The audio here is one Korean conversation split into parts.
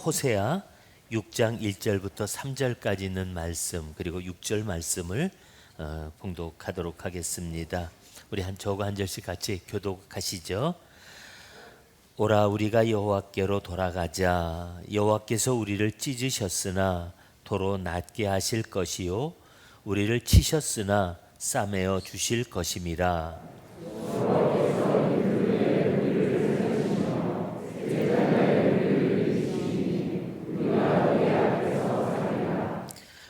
호세아 6장 1절부터 3절까지 있는 말씀, 그리고 6절 말씀을 봉독하도록 하겠습니다. 우리 저거 한 절씩 같이 교독하시죠. 오라, 우리가 여호와께로 돌아가자. 여호와께서 우리를 찢으셨으나 도로 낫게 하실 것이요, 우리를 치셨으나 싸매어 주실 것임이라.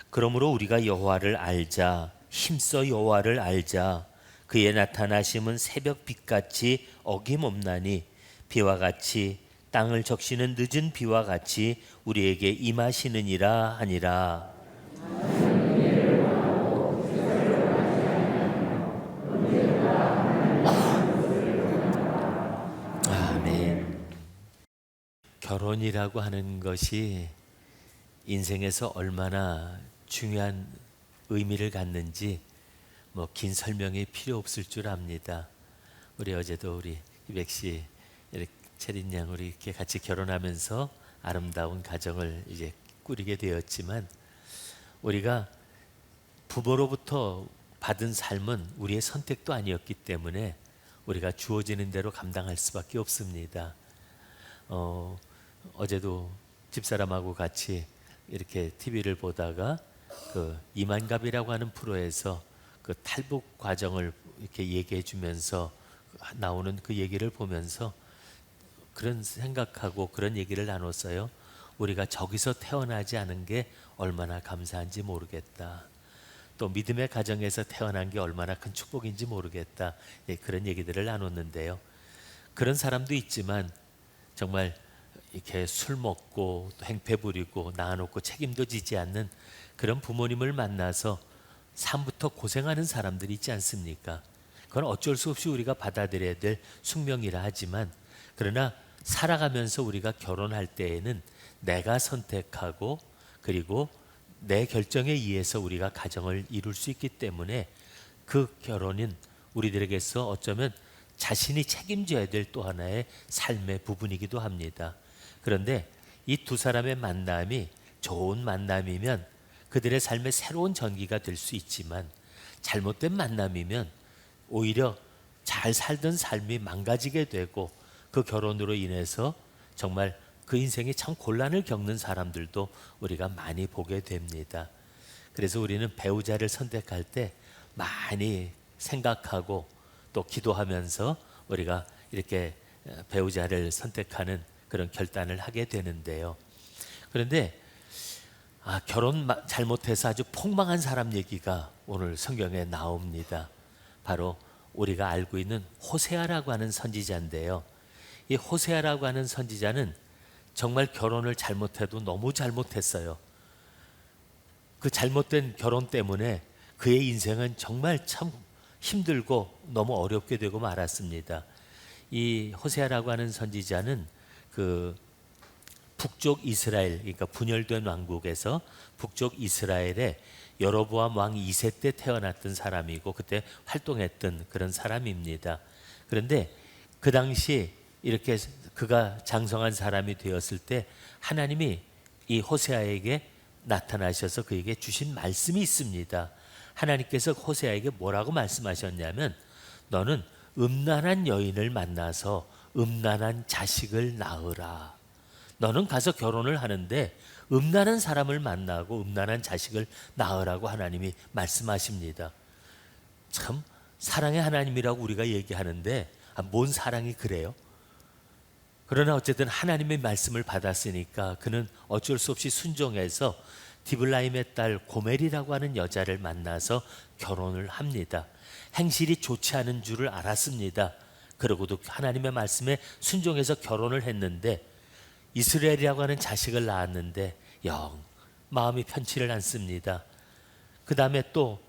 그러므로 우리가 여호와를 알자. 힘써 여호와를 알자. 그의 나타나심은 새벽 빛같이 어김없나니 비와 같이, 땅을 적시는 늦은 비와 같이 우리에게 임하시느니라 하니라. 아멘. 결혼이라고 하는 것이 인생에서 얼마나 중요한 의미를 갖는지 긴 설명이 필요 없을 줄 압니다. 우리 어제도 우리 이백 씨, 체린 양 우리 이렇게 같이 결혼하면서 아름다운 가정을 이제 꾸리게 되었지만, 우리가 부모로부터 받은 삶은 우리의 선택도 아니었기 때문에 우리가 주어지는 대로 감당할 수밖에 없습니다. 어제도 집사람하고 같이 이렇게 TV를 보다가 그 이만갑이라고 하는 프로에서 그 탈북 과정을 이렇게 얘기해 주면서 나오는 그 얘기를 보면서 그런 생각하고 그런 얘기를 나눴어요. 우리가 저기서 태어나지 않은 게 얼마나 감사한지 모르겠다. 또 믿음의 가정에서 태어난 게 얼마나 큰 축복인지 모르겠다. 그런 얘기들을 나눴는데요. 그런 사람도 있지만 정말 이렇게 술 먹고 또 행패 부리고 낳아놓고 책임도 지지 않는 그런 부모님을 만나서 삶부터 고생하는 사람들이 있지 않습니까? 그건 어쩔 수 없이 우리가 받아들여야 될 숙명이라 하지만, 그러나 살아가면서 우리가 결혼할 때에는 내가 선택하고 그리고 내 결정에 의해서 우리가 가정을 이룰 수 있기 때문에 그 결혼은 우리들에게서 어쩌면 자신이 책임져야 될 또 하나의 삶의 부분이기도 합니다. 그런데 이 두 사람의 만남이 좋은 만남이면 그들의 삶의 새로운 전기가 될 수 있지만, 잘못된 만남이면 오히려 잘 살던 삶이 망가지게 되고 그 결혼으로 인해서 정말 그 인생에 참 곤란을 겪는 사람들도 우리가 많이 보게 됩니다. 그래서 우리는 배우자를 선택할 때 많이 생각하고 또 기도하면서 우리가 이렇게 배우자를 선택하는 그런 결단을 하게 되는데요. 그런데 결혼 잘못해서 아주 폭망한 사람 얘기가 오늘 성경에 나옵니다. 바로 우리가 알고 있는 호세아라고 하는 선지자인데요. 이 호세아라고 하는 선지자는 정말 결혼을 잘못해도 너무 잘못했어요. 그 잘못된 결혼 때문에 그의 인생은 정말 참 힘들고 너무 어렵게 되고 말았습니다. 이 호세아라고 하는 선지자는 그 북쪽 이스라엘, 그러니까 분열된 왕국에서 북쪽 이스라엘의 여로보암 왕 2세 때 태어났던 사람이고 그때 활동했던 그런 사람입니다. 그런데 그 당시 이렇게 그가 장성한 사람이 되었을 때 하나님이 이 호세아에게 나타나셔서 그에게 주신 말씀이 있습니다. 하나님께서 호세아에게 뭐라고 말씀하셨냐면, 너는 음란한 여인을 만나서 음란한 자식을 낳으라. 너는 가서 결혼을 하는데 음란한 사람을 만나고 음란한 자식을 낳으라고 하나님이 말씀하십니다. 참 사랑의 하나님이라고 우리가 얘기하는데 뭔 사랑이 그래요? 그러나 어쨌든 하나님의 말씀을 받았으니까 그는 어쩔 수 없이 순종해서 디블라임의 딸 고멜이라고 하는 여자를 만나서 결혼을 합니다. 행실이 좋지 않은 줄을 알았습니다. 그러고도 하나님의 말씀에 순종해서 결혼을 했는데 이스라엘이라고 하는 자식을 낳았는데 영 마음이 편치를 않습니다. 그 다음에 또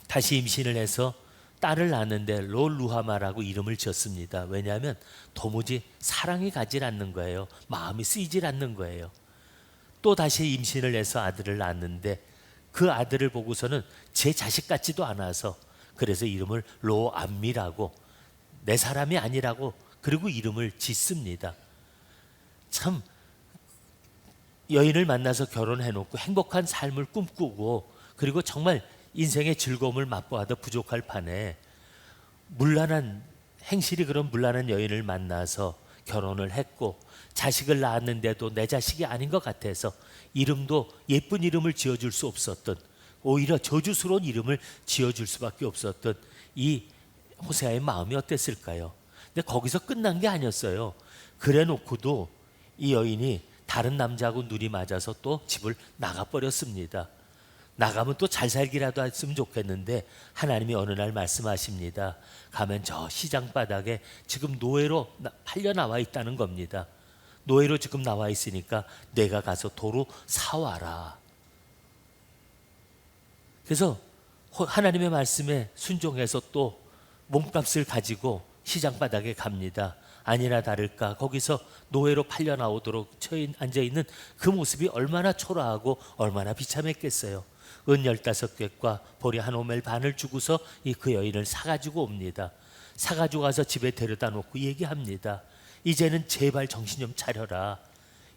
다시 임신을 해서 딸을 낳았는데 롤루하마라고 이름을 지었습니다. 왜냐하면 도무지 사랑이 가질 않는 거예요. 마음이 쓰이질 않는 거예요. 또 다시 임신을 해서 아들을 낳았는데 그 아들을 보고서는 제 자식 같지도 않아서 그래서 이름을 로암미라고, 내 사람이 아니라고 그리고 이름을 짓습니다. 참 여인을 만나서 결혼해놓고 행복한 삶을 꿈꾸고 그리고 정말 인생의 즐거움을 맛보아도 부족할 판에 문란한 행실이 그런 문란한 여인을 만나서 결혼을 했고 자식을 낳았는데도 내 자식이 아닌 것 같아서 이름도 예쁜 이름을 지어줄 수 없었던, 오히려 저주스러운 이름을 지어줄 수밖에 없었던 이 호세아의 마음이 어땠을까요? 근데 거기서 끝난 게 아니었어요. 그래 놓고도 이 여인이 다른 남자하고 눈이 맞아서 또 집을 나가버렸습니다. 나가면 또 잘 살기라도 했으면 좋겠는데 하나님이 어느 날 말씀하십니다. 가면 저 시장 바닥에 지금 노예로 팔려 나와 있다는 겁니다. 노예로 지금 나와 있으니까 내가 가서 도로 사와라. 그래서 하나님의 말씀에 순종해서 또 몸값을 가지고 시장 바닥에 갑니다. 아니나 다를까 거기서 노예로 팔려 나오도록 앉아있는 그 모습이 얼마나 초라하고 얼마나 비참했겠어요. 은 15객과 보리 한 오멜 반을 주고서 그 여인을 사가지고 옵니다. 사가지고 가서 집에 데려다 놓고 얘기합니다. 이제는 제발 정신 좀 차려라.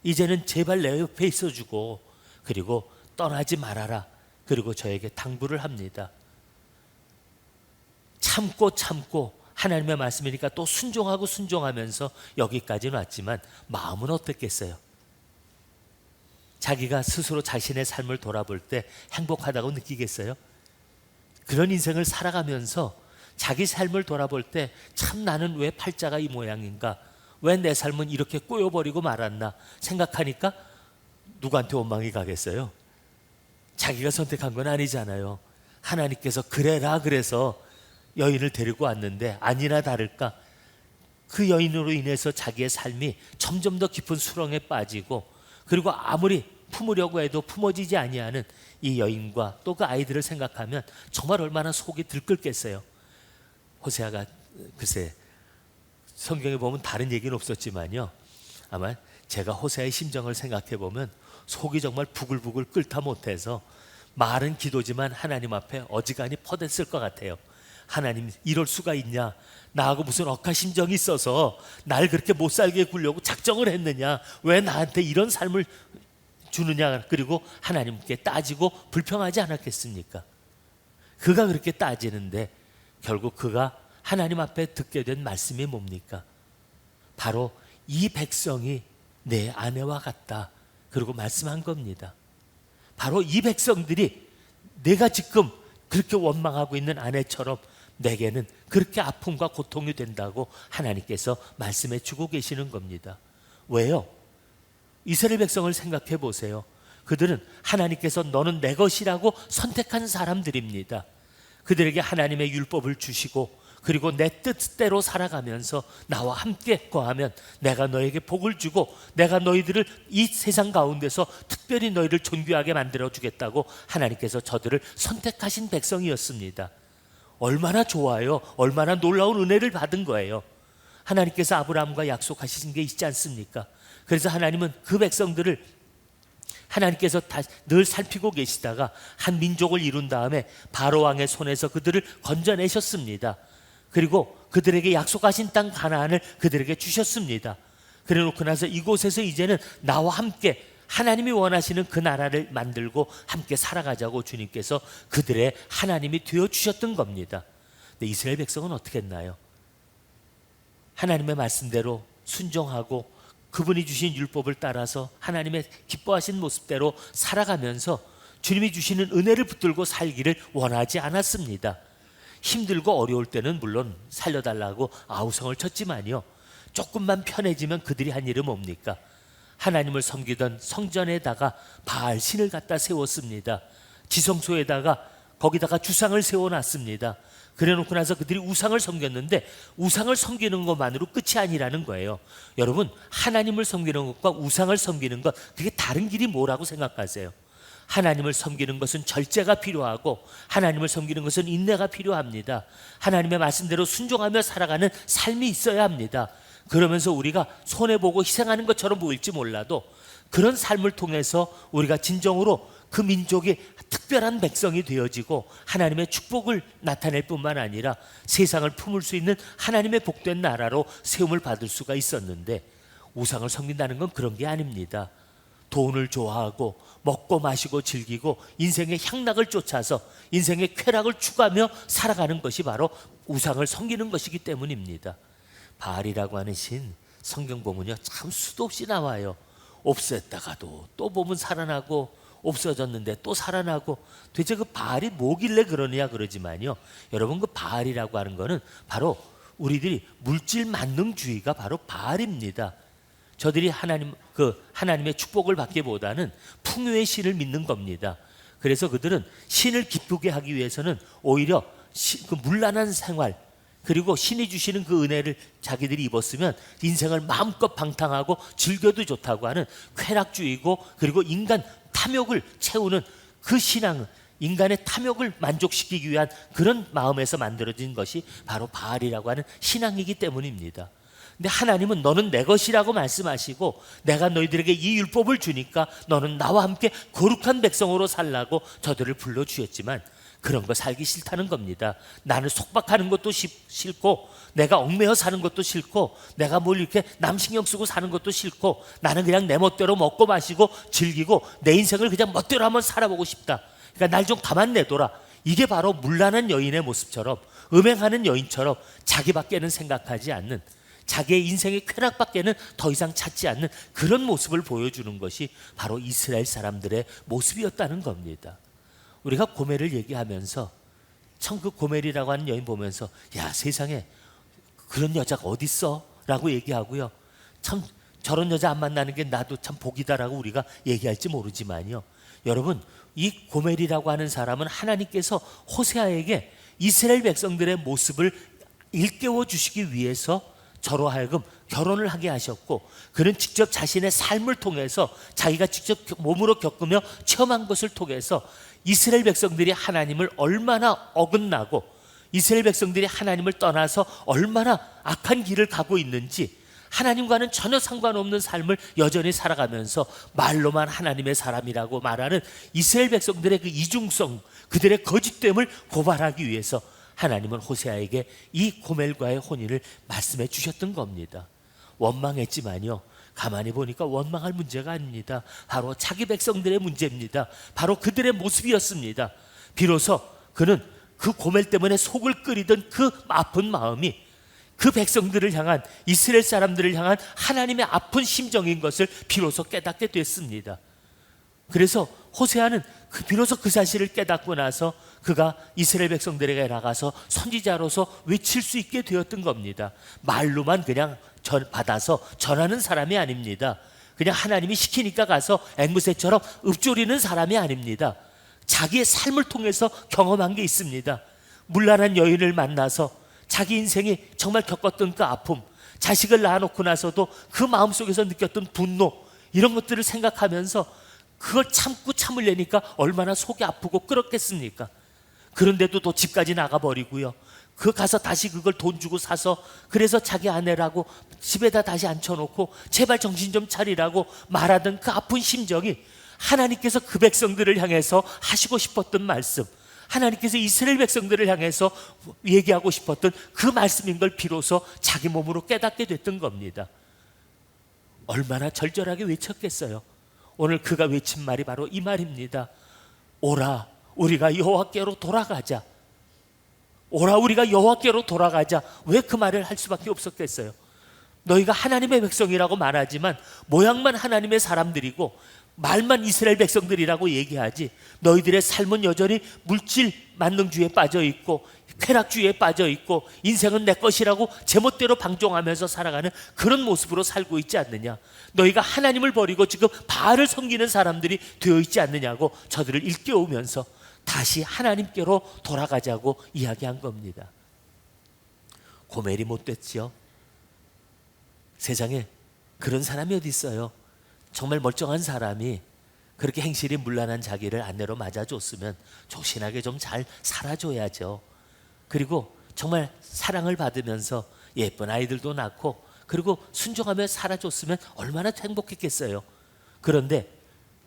이제는 제발 내 옆에 있어주고 그리고 떠나지 말아라. 그리고 저에게 당부를 합니다. 참고 하나님의 말씀이니까 또 순종하면서 여기까지는 왔지만 마음은 어땠겠어요? 자기가 스스로 자신의 삶을 돌아볼 때 행복하다고 느끼겠어요? 그런 인생을 살아가면서 자기 삶을 돌아볼 때 참 나는 왜 팔자가 이 모양인가? 왜 내 삶은 이렇게 꼬여버리고 말았나? 생각하니까 누구한테 원망이 가겠어요? 자기가 선택한 건 아니잖아요. 하나님께서 그래라 그래서 여인을 데리고 왔는데 아니나 다를까 그 여인으로 인해서 자기의 삶이 점점 더 깊은 수렁에 빠지고 그리고 아무리 품으려고 해도 품어지지 아니하는 이 여인과 또 그 아이들을 생각하면 정말 얼마나 속이 들끓겠어요. 호세아가 글쎄 성경에 보면 다른 얘기는 없었지만요, 아마 제가 호세아의 심정을 생각해 보면 속이 정말 부글부글 끓다 못해서 말은 기도지만 하나님 앞에 어지간히 퍼댔을 것 같아요. 하나님, 이럴 수가 있냐? 나하고 무슨 억하심정이 있어서 날 그렇게 못 살게 굴려고 작정을 했느냐? 왜 나한테 이런 삶을 주느냐? 그리고 하나님께 따지고 불평하지 않았겠습니까? 그가 그렇게 따지는데 결국 그가 하나님 앞에 듣게 된 말씀이 뭡니까? 바로 이 백성이 내 아내와 같다. 그리고 말씀한 겁니다. 바로 이 백성들이 내가 지금 그렇게 원망하고 있는 아내처럼 내게는 그렇게 아픔과 고통이 된다고 하나님께서 말씀해 주고 계시는 겁니다. 왜요? 이스라엘 백성을 생각해 보세요. 그들은 하나님께서 너는 내 것이라고 선택한 사람들입니다. 그들에게 하나님의 율법을 주시고 그리고 내 뜻대로 살아가면서 나와 함께 거하면 내가 너에게 복을 주고 내가 너희들을 이 세상 가운데서 특별히 너희를 존귀하게 만들어 주겠다고 하나님께서 저들을 선택하신 백성이었습니다. 얼마나 좋아요. 얼마나 놀라운 은혜를 받은 거예요. 하나님께서 아브라함과 약속하신 게 있지 않습니까? 그래서 하나님은 그 백성들을 하나님께서 늘 살피고 계시다가 한 민족을 이룬 다음에 바로 왕의 손에서 그들을 건져내셨습니다. 그리고 그들에게 약속하신 땅 가나안을 그들에게 주셨습니다. 그래 놓고 나서 이곳에서 이제는 나와 함께 하나님이 원하시는 그 나라를 만들고 함께 살아가자고 주님께서 그들의 하나님이 되어주셨던 겁니다. 근데 이스라엘 백성은 어떻게 했나요? 하나님의 말씀대로 순종하고 그분이 주신 율법을 따라서 하나님의 기뻐하신 모습대로 살아가면서 주님이 주시는 은혜를 붙들고 살기를 원하지 않았습니다. 힘들고 어려울 때는 물론 살려달라고 아우성을 쳤지만요, 조금만 편해지면 그들이 한 일은 뭡니까? 하나님을 섬기던 성전에다가 바알 신을 갖다 세웠습니다. 지성소에다가 거기다가 주상을 세워놨습니다. 그래 놓고 나서 그들이 우상을 섬겼는데 우상을 섬기는 것만으로 끝이 아니라는 거예요. 여러분, 하나님을 섬기는 것과 우상을 섬기는 것, 그게 다른 길이 뭐라고 생각하세요? 하나님을 섬기는 것은 절제가 필요하고 하나님을 섬기는 것은 인내가 필요합니다. 하나님의 말씀대로 순종하며 살아가는 삶이 있어야 합니다. 그러면서 우리가 손해보고 희생하는 것처럼 보일지 몰라도 그런 삶을 통해서 우리가 진정으로 그 민족이 특별한 백성이 되어지고 하나님의 축복을 나타낼 뿐만 아니라 세상을 품을 수 있는 하나님의 복된 나라로 세움을 받을 수가 있었는데, 우상을 섬긴다는 건 그런 게 아닙니다. 돈을 좋아하고 먹고 마시고 즐기고 인생의 향락을 쫓아서 인생의 쾌락을 추구하며 살아가는 것이 바로 우상을 섬기는 것이기 때문입니다. 바알이라고 하는 신, 성경 보면요 참 수도 없이 나와요. 없앴다가도 또 보면 살아나고, 없어졌는데 또 살아나고, 도대체 그 바알이 뭐길래 그러느냐 그러지만요, 여러분 그 바알이라고 하는 거는 바로 우리들이 물질 만능주의가 바로 바알입니다. 저들이 하나님의 축복을 받기보다는 풍요의 신을 믿는 겁니다. 그래서 그들은 신을 기쁘게 하기 위해서는 오히려 그 문란한 생활, 그리고 신이 주시는 그 은혜를 자기들이 입었으면 인생을 마음껏 방탕하고 즐겨도 좋다고 하는 쾌락주의고, 그리고 인간 탐욕을 채우는 그 신앙은 인간의 탐욕을 만족시키기 위한 그런 마음에서 만들어진 것이 바로 바알이라고 하는 신앙이기 때문입니다. 근데 하나님은 너는 내 것이라고 말씀하시고, 내가 너희들에게 이 율법을 주니까 너는 나와 함께 거룩한 백성으로 살라고 저들을 불러주셨지만 그런 거 살기 싫다는 겁니다. 나를 속박하는 것도 싫고, 내가 얽매여 사는 것도 싫고, 내가 뭘 이렇게 남 신경 쓰고 사는 것도 싫고, 나는 그냥 내 멋대로 먹고 마시고 즐기고 내 인생을 그냥 멋대로 한번 살아보고 싶다. 그러니까 날 좀 가만 내둬라. 이게 바로 문란한 여인의 모습처럼, 음행하는 여인처럼 자기밖에는 생각하지 않는, 자기의 인생의 쾌락밖에는 더 이상 찾지 않는 그런 모습을 보여주는 것이 바로 이스라엘 사람들의 모습이었다는 겁니다. 우리가 고멜을 얘기하면서 참 그 고멜이라고 하는 여인 보면서 야, 세상에 그런 여자가 어딨어? 라고 얘기하고요, 참 저런 여자 안 만나는 게 나도 참 복이다라고 우리가 얘기할지 모르지만요, 여러분 이 고멜이라고 하는 사람은 하나님께서 호세아에게 이스라엘 백성들의 모습을 일깨워 주시기 위해서 저로 하여금 결혼을 하게 하셨고, 그는 직접 자신의 삶을 통해서 자기가 직접 몸으로 겪으며 체험한 것을 통해서 이스라엘 백성들이 하나님을 얼마나 어긋나고 이스라엘 백성들이 하나님을 떠나서 얼마나 악한 길을 가고 있는지, 하나님과는 전혀 상관없는 삶을 여전히 살아가면서 말로만 하나님의 사람이라고 말하는 이스라엘 백성들의 그 이중성, 그들의 거짓됨을 고발하기 위해서 하나님은 호세아에게 이 고멜과의 혼인을 말씀해 주셨던 겁니다. 원망했지만요, 가만히 보니까 원망할 문제가 아닙니다. 바로 자기 백성들의 문제입니다. 바로 그들의 모습이었습니다. 비로소 그는 그 고멜 때문에 속을 끓이던 그 아픈 마음이 그 백성들을 향한, 이스라엘 사람들을 향한 하나님의 아픈 심정인 것을 비로소 깨닫게 됐습니다. 그래서 호세아는 비로소 그 사실을 깨닫고 나서 그가 이스라엘 백성들에게 나가서 선지자로서 외칠 수 있게 되었던 겁니다. 말로만 그냥 받아서 전하는 사람이 아닙니다. 그냥 하나님이 시키니까 가서 앵무새처럼 읊조리는 사람이 아닙니다. 자기의 삶을 통해서 경험한 게 있습니다. 문란한 여인을 만나서 자기 인생이 정말 겪었던 그 아픔, 자식을 낳아놓고 나서도 그 마음속에서 느꼈던 분노, 이런 것들을 생각하면서 그걸 참으려니까 얼마나 속이 아프고 끓었겠습니까? 그런데도 또 집까지 나가버리고요, 그 가서 다시 그걸 돈 주고 사서, 그래서 자기 아내라고 집에다 다시 앉혀놓고 제발 정신 좀 차리라고 말하던 그 아픈 심정이 하나님께서 그 백성들을 향해서 하시고 싶었던 말씀, 하나님께서 이스라엘 백성들을 향해서 얘기하고 싶었던 그 말씀인 걸 비로소 자기 몸으로 깨닫게 됐던 겁니다. 얼마나 절절하게 외쳤겠어요. 오늘 그가 외친 말이 바로 이 말입니다. 오라, 우리가 여호와께로 돌아가자. 오라, 우리가 여호와께로 돌아가자. 왜 그 말을 할 수밖에 없었겠어요? 너희가 하나님의 백성이라고 말하지만 모양만 하나님의 사람들이고 말만 이스라엘 백성들이라고 얘기하지, 너희들의 삶은 여전히 물질 만능주의에 빠져 있고 쾌락주의에 빠져 있고 인생은 내 것이라고 제멋대로 방종하면서 살아가는 그런 모습으로 살고 있지 않느냐. 너희가 하나님을 버리고 지금 바알을 섬기는 사람들이 되어 있지 않느냐고 저들을 일깨우면서 다시 하나님께로 돌아가자고 이야기한 겁니다. 고멜이 못됐지요. 세상에 그런 사람이 어디 있어요? 정말 멀쩡한 사람이 그렇게 행실이 문란한 자기를 아내로 맞아줬으면 조신하게 좀 잘 살아줘야죠. 그리고 정말 사랑을 받으면서 예쁜 아이들도 낳고 그리고 순종하며 살아줬으면 얼마나 행복했겠어요. 그런데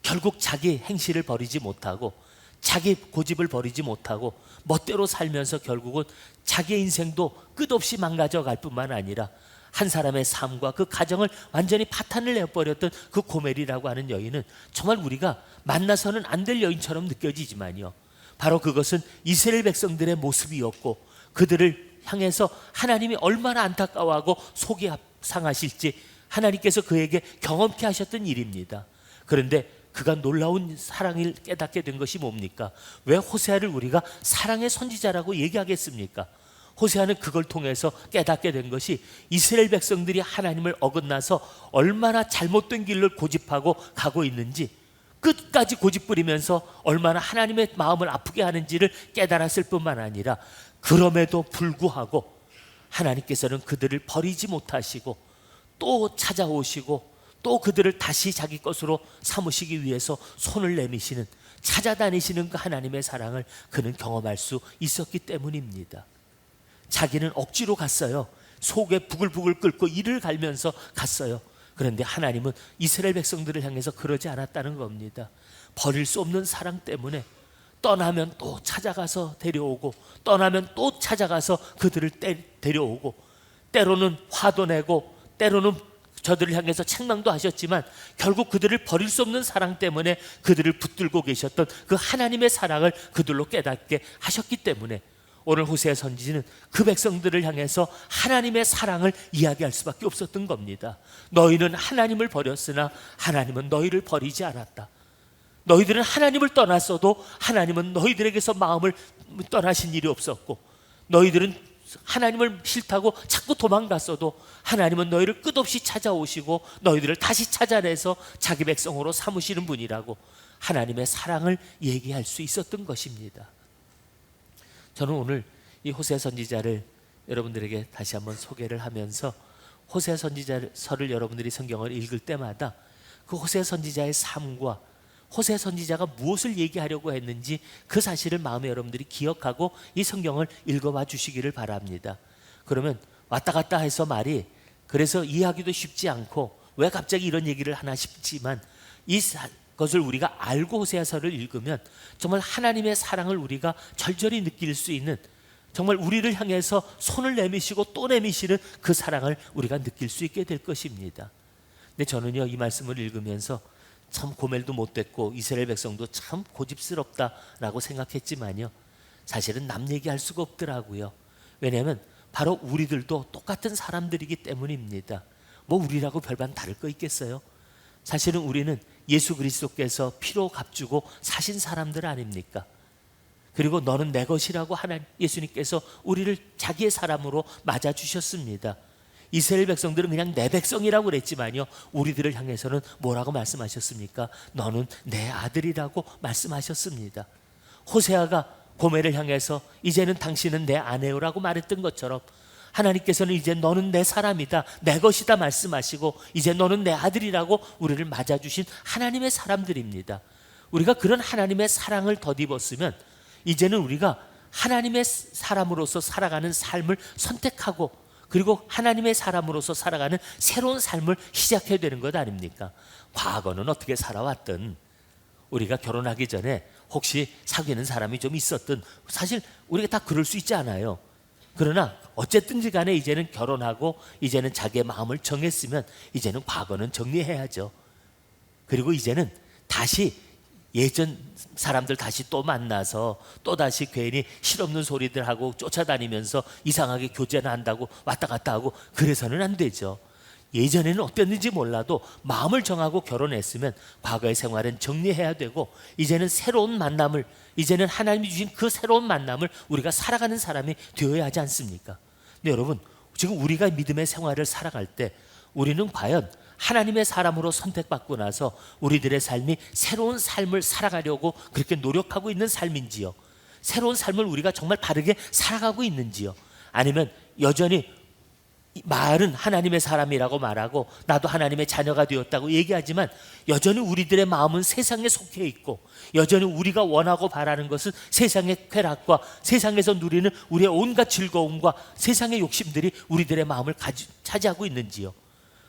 결국 자기 행실을 버리지 못하고 자기 고집을 버리지 못하고 멋대로 살면서 결국은 자기의 인생도 끝없이 망가져 갈 뿐만 아니라 한 사람의 삶과 그 가정을 완전히 파탄을 내버렸던 그 고멜이라고 하는 여인은 정말 우리가 만나서는 안 될 여인처럼 느껴지지만요, 바로 그것은 이스라엘 백성들의 모습이었고 그들을 향해서 하나님이 얼마나 안타까워하고 속이 상하실지 하나님께서 그에게 경험케 하셨던 일입니다. 그런데 그가 놀라운 사랑을 깨닫게 된 것이 뭡니까? 왜 호세아를 우리가 사랑의 선지자라고 얘기하겠습니까? 호세아는 그걸 통해서 깨닫게 된 것이 이스라엘 백성들이 하나님을 어긋나서 얼마나 잘못된 길을 고집하고 가고 있는지, 끝까지 고집부리면서 얼마나 하나님의 마음을 아프게 하는지를 깨달았을 뿐만 아니라, 그럼에도 불구하고 하나님께서는 그들을 버리지 못하시고 또 찾아오시고 또 그들을 다시 자기 것으로 삼으시기 위해서 손을 내미시는, 찾아다니시는 그 하나님의 사랑을 그는 경험할 수 있었기 때문입니다. 자기는 억지로 갔어요. 속에 부글부글 끓고 이를 갈면서 갔어요. 그런데 하나님은 이스라엘 백성들을 향해서 그러지 않았다는 겁니다. 버릴 수 없는 사랑 때문에 떠나면 또 찾아가서 데려오고, 떠나면 또 찾아가서 그들을 데려오고, 때로는 화도 내고 때로는 저들을 향해서 책망도 하셨지만 결국 그들을 버릴 수 없는 사랑 때문에 그들을 붙들고 계셨던 그 하나님의 사랑을 그들로 깨닫게 하셨기 때문에 오늘 호세아 선지자는 그 백성들을 향해서 하나님의 사랑을 이야기할 수밖에 없었던 겁니다. 너희는 하나님을 버렸으나 하나님은 너희를 버리지 않았다. 너희들은 하나님을 떠났어도 하나님은 너희들에게서 마음을 떠나신 일이 없었고, 너희들은 하나님을 싫다고 자꾸 도망갔어도 하나님은 너희를 끝없이 찾아오시고 너희들을 다시 찾아내서 자기 백성으로 삼으시는 분이라고 하나님의 사랑을 얘기할 수 있었던 것입니다. 저는 오늘 이 호세아 선지자를 여러분들에게 다시 한번 소개를 하면서, 호세아 선지자서를 여러분들이 성경을 읽을 때마다 그 호세아 선지자의 삶과 호세아 선지자가 무엇을 얘기하려고 했는지 그 사실을 마음에 여러분들이 기억하고 이 성경을 읽어봐 주시기를 바랍니다. 그러면 왔다 갔다 해서 말이, 그래서 이해하기도 쉽지 않고 왜 갑자기 이런 얘기를 하나 싶지만, 이것을 우리가 알고 호세아서를 읽으면 정말 하나님의 사랑을 우리가 절절히 느낄 수 있는, 정말 우리를 향해서 손을 내미시고 또 내미시는 그 사랑을 우리가 느낄 수 있게 될 것입니다. 근데 저는요, 이 말씀을 읽으면서 참 고멜도 못됐고 이스라엘 백성도 참 고집스럽다라고 생각했지만요, 사실은 남 얘기할 수가 없더라고요. 왜냐하면 바로 우리들도 똑같은 사람들이기 때문입니다. 뭐 우리라고 별반 다를 거 있겠어요? 사실은 우리는 예수 그리스도께서 피로 값주고 사신 사람들 아닙니까? 그리고 너는 내 것이라고 하나님 예수님께서 우리를 자기의 사람으로 맞아주셨습니다. 이스라엘 백성들은 그냥 내 백성이라고 그랬지만요, 우리들을 향해서는 뭐라고 말씀하셨습니까? 너는 내 아들이라고 말씀하셨습니다. 호세아가 고멜을 향해서 이제는 당신은 내 아내요라고 말했던 것처럼 하나님께서는 이제 너는 내 사람이다, 내 것이다 말씀하시고 이제 너는 내 아들이라고 우리를 맞아주신 하나님의 사람들입니다. 우리가 그런 하나님의 사랑을 덧입었으면 이제는 우리가 하나님의 사람으로서 살아가는 삶을 선택하고, 그리고 하나님의 사람으로서 살아가는 새로운 삶을 시작해야 되는 것 아닙니까? 과거는 어떻게 살아왔든, 우리가 결혼하기 전에 혹시 사귀는 사람이 좀 있었든, 사실 우리가 다 그럴 수 있지 않아요. 그러나 어쨌든지 간에 이제는 결혼하고 이제는 자기의 마음을 정했으면 이제는 과거는 정리해야죠. 그리고 이제는 다시 예전 사람들 다시 또 만나서 또 다시 괜히 실없는 소리들 하고 쫓아다니면서 이상하게 교제나 한다고 왔다 갔다 하고 그래서는 안 되죠. 예전에는 어땠는지 몰라도 마음을 정하고 결혼했으면 과거의 생활은 정리해야 되고, 이제는 새로운 만남을, 이제는 하나님이 주신 그 새로운 만남을 우리가 살아가는 사람이 되어야 하지 않습니까? 근데 여러분, 지금 우리가 믿음의 생활을 살아갈 때 우리는 과연 하나님의 사람으로 선택받고 나서 우리들의 삶이 새로운 삶을 살아가려고 그렇게 노력하고 있는 삶인지요? 새로운 삶을 우리가 정말 바르게 살아가고 있는지요? 아니면 여전히 말은 하나님의 사람이라고 말하고 나도 하나님의 자녀가 되었다고 얘기하지만 여전히 우리들의 마음은 세상에 속해 있고, 여전히 우리가 원하고 바라는 것은 세상의 쾌락과 세상에서 누리는 우리의 온갖 즐거움과 세상의 욕심들이 우리들의 마음을 차지하고 있는지요?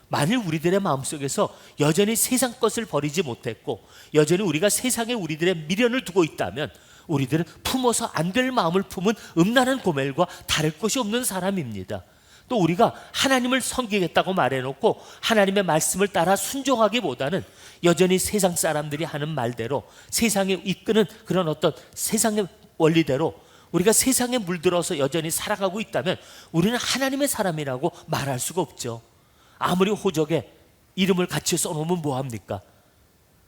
만일 우리들의 마음속에서 여전히 세상 것을 버리지 못했고 여전히 우리가 세상에 우리들의 미련을 두고 있다면 우리들은 품어서 안 될 마음을 품은 음란한 고멜과 다를 것이 없는 사람입니다. 또 우리가 하나님을 섬기겠다고 말해놓고 하나님의 말씀을 따라 순종하기보다는 여전히 세상 사람들이 하는 말대로 세상에 이끄는 그런 어떤 세상의 원리대로 우리가 세상에 물들어서 여전히 살아가고 있다면 우리는 하나님의 사람이라고 말할 수가 없죠. 아무리 호적에 이름을 같이 써놓으면 뭐합니까?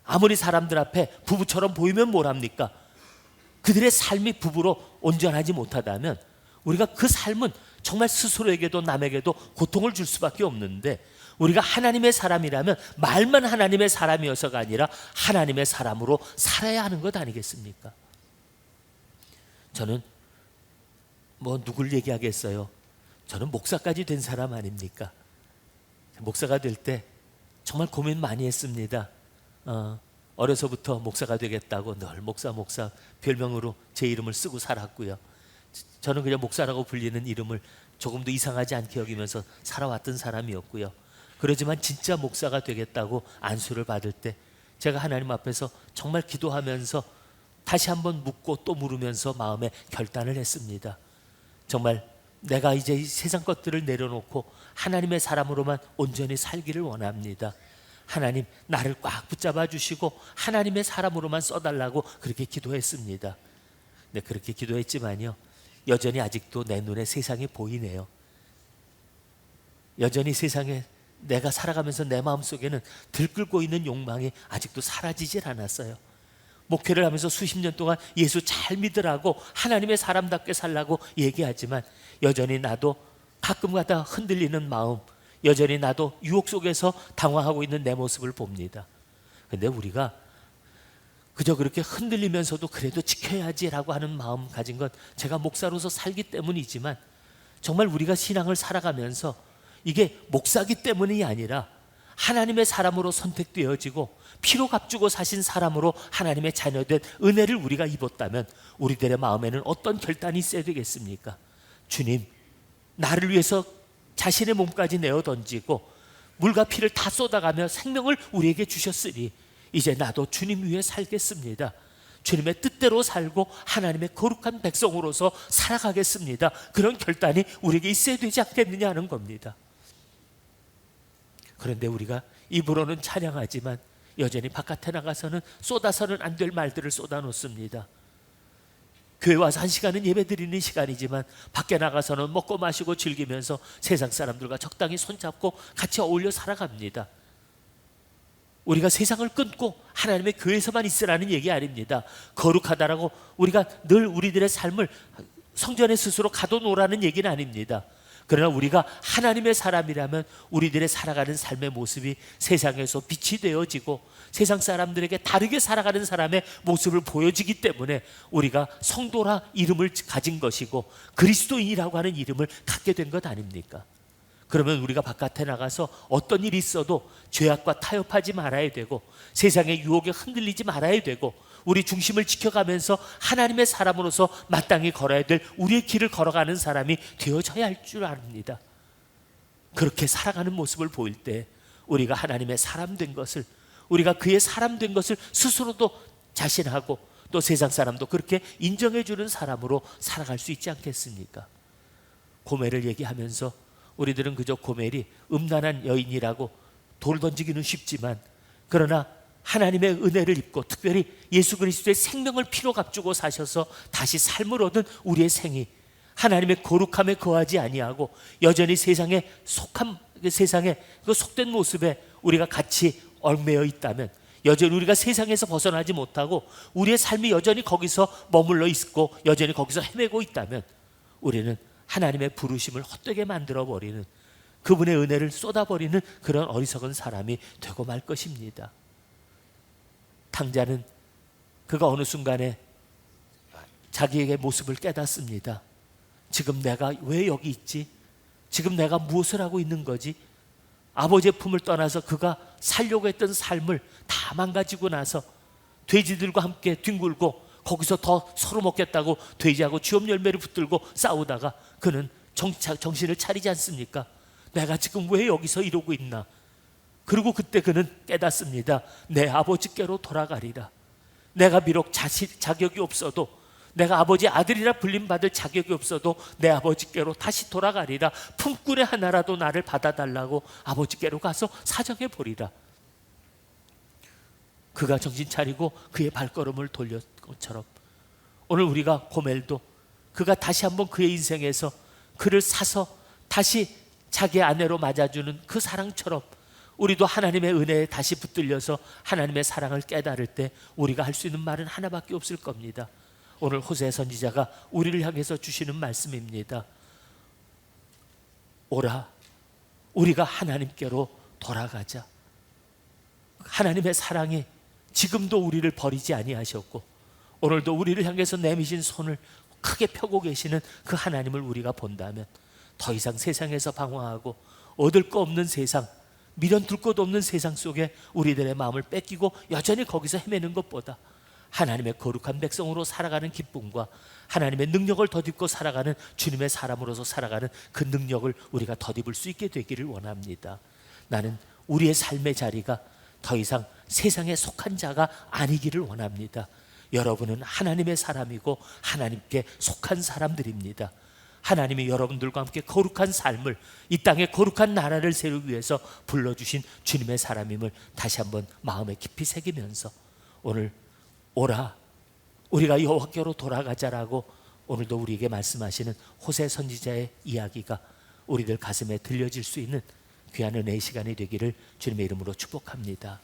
아무리 사람들 앞에 부부처럼 보이면 뭐합니까? 그들의 삶이 부부로 온전하지 못하다면 우리가 그 삶은 정말 스스로에게도 남에게도 고통을 줄 수밖에 없는데, 우리가 하나님의 사람이라면 말만 하나님의 사람이어서가 아니라 하나님의 사람으로 살아야 하는 것 아니겠습니까? 저는 누굴 얘기하겠어요? 저는 목사까지 된 사람 아닙니까? 목사가 될 때 정말 고민 많이 했습니다. 어려서부터 목사가 되겠다고 늘 목사 별명으로 제 이름을 쓰고 살았고요. 저는 그냥 목사라고 불리는 이름을 조금도 이상하지 않게 여기면서 살아왔던 사람이었고요. 그러지만 진짜 목사가 되겠다고 안수를 받을 때 제가 하나님 앞에서 정말 기도하면서 다시 한번 묻고 또 물으면서 마음에 결단을 했습니다. 정말 내가 이제 이 세상 것들을 내려놓고 하나님의 사람으로만 온전히 살기를 원합니다. 하나님, 나를 꽉 붙잡아 주시고 하나님의 사람으로만 써달라고 그렇게 기도했습니다. 네, 그렇게 기도했지만요, 여전히 아직도 내 눈에 세상이 보이네요. 여전히 세상에 내가 살아가면서 내 마음속에는 들끓고 있는 욕망이 아직도 사라지질 않았어요. 목회를 하면서 수십 년 동안 예수 잘 믿으라고 하나님의 사람답게 살라고 얘기하지만 여전히 나도 가끔가다 흔들리는 마음, 여전히 나도 유혹 속에서 당황하고 있는 내 모습을 봅니다. 근데 우리가 그저 그렇게 흔들리면서도 그래도 지켜야지라고 하는 마음 가진 건 제가 목사로서 살기 때문이지만, 정말 우리가 신앙을 살아가면서 이게 목사기 때문이 아니라 하나님의 사람으로 선택되어지고 피로 값주고 사신 사람으로 하나님의 자녀된 은혜를 우리가 입었다면 우리들의 마음에는 어떤 결단이 있어야 되겠습니까? 주님, 나를 위해서 자신의 몸까지 내어 던지고 물과 피를 다 쏟아가며 생명을 우리에게 주셨으니 이제 나도 주님 위해 살겠습니다. 주님의 뜻대로 살고 하나님의 거룩한 백성으로서 살아가겠습니다. 그런 결단이 우리에게 있어야 되지 않겠느냐 하는 겁니다. 그런데 우리가 입으로는 찬양하지만 여전히 바깥에 나가서는 쏟아서는 안 될 말들을 쏟아놓습니다. 교회 와서 1시간은 예배 드리는 시간이지만 밖에 나가서는 먹고 마시고 즐기면서 세상 사람들과 적당히 손잡고 같이 어울려 살아갑니다. 우리가 세상을 끊고 하나님의 교회에서만 있으라는 얘기 아닙니다. 거룩하다라고 우리가 늘 우리들의 삶을 성전에 스스로 가둬놓으라는 얘기는 아닙니다. 그러나 우리가 하나님의 사람이라면 우리들의 살아가는 삶의 모습이 세상에서 빛이 되어지고 세상 사람들에게 다르게 살아가는 사람의 모습을 보여지기 때문에 우리가 성도라 이름을 가진 것이고 그리스도인이라고 하는 이름을 갖게 된 것 아닙니까? 그러면 우리가 바깥에 나가서 어떤 일이 있어도 죄악과 타협하지 말아야 되고 세상의 유혹에 흔들리지 말아야 되고 우리 중심을 지켜가면서 하나님의 사람으로서 마땅히 걸어야 될 우리의 길을 걸어가는 사람이 되어져야 할 줄 압니다. 그렇게 살아가는 모습을 보일 때 우리가 하나님의 사람 된 것을, 우리가 그의 사람 된 것을 스스로도 자신하고 또 세상 사람도 그렇게 인정해 주는 사람으로 살아갈 수 있지 않겠습니까? 고멜을 얘기하면서 우리들은 그저 고멜이 음란한 여인이라고 돌 던지기는 쉽지만, 그러나 하나님의 은혜를 입고 특별히 예수 그리스도의 생명을 피로 값주고 사셔서 다시 삶을 얻은 우리의 생이 하나님의 거룩함에 거하지 아니하고 여전히 세상에 그 속된 모습에 우리가 같이 얽매여 있다면, 여전히 우리가 세상에서 벗어나지 못하고 우리의 삶이 여전히 거기서 머물러 있고 여전히 거기서 헤매고 있다면 우리는 하나님의 부르심을 헛되게 만들어버리는, 그분의 은혜를 쏟아버리는 그런 어리석은 사람이 되고 말 것입니다. 탕자는 그가 어느 순간에 자기에게 모습을 깨닫습니다. 지금 내가 왜 여기 있지? 지금 내가 무엇을 하고 있는 거지? 아버지의 품을 떠나서 그가 살려고 했던 삶을 다 망가지고 나서 돼지들과 함께 뒹굴고 거기서 더 서로 먹겠다고 돼지하고 쥐업 열매를 붙들고 싸우다가 그는 정신을 차리지 않습니까? 내가 지금 왜 여기서 이러고 있나? 그리고 그때 그는 깨닫습니다. 내 아버지께로 돌아가리라. 내가 비록 자격이 없어도 내가 아버지 아들이라 불림받을 자격이 없어도 내 아버지께로 다시 돌아가리라. 품꾼의 하나라도 나를 받아달라고 아버지께로 가서 사정해 보리라. 그가 정신 차리고 그의 발걸음을 돌렸 것처럼 오늘 우리가 고멜도 그가 다시 한번 그의 인생에서 그를 사서 다시 자기 아내로 맞아주는 그 사랑처럼 우리도 하나님의 은혜에 다시 붙들려서 하나님의 사랑을 깨달을 때 우리가 할 수 있는 말은 하나밖에 없을 겁니다. 오늘 호세 선지자가 우리를 향해서 주시는 말씀입니다. 오라, 우리가 하나님께로 돌아가자. 하나님의 사랑이 지금도 우리를 버리지 아니하셨고 오늘도 우리를 향해서 내미신 손을 크게 펴고 계시는 그 하나님을 우리가 본다면 더 이상 세상에서 방황하고 얻을 거 없는 세상, 미련 둘 것도 없는 세상 속에 우리들의 마음을 뺏기고 여전히 거기서 헤매는 것보다 하나님의 거룩한 백성으로 살아가는 기쁨과 하나님의 능력을 덧입고 살아가는 주님의 사람으로서 살아가는 그 능력을 우리가 덧입을 수 있게 되기를 원합니다. 나는 우리의 삶의 자리가 더 이상 세상에 속한 자가 아니기를 원합니다. 여러분은 하나님의 사람이고 하나님께 속한 사람들입니다. 하나님이 여러분들과 함께 거룩한 삶을, 이 땅에 거룩한 나라를 세우기 위해서 불러주신 주님의 사람임을 다시 한번 마음에 깊이 새기면서 오늘 오라, 우리가 여호와께로 돌아가자라고 오늘도 우리에게 말씀하시는 호세 선지자의 이야기가 우리들 가슴에 들려질 수 있는 귀한 은혜의 시간이 되기를 주님의 이름으로 축복합니다.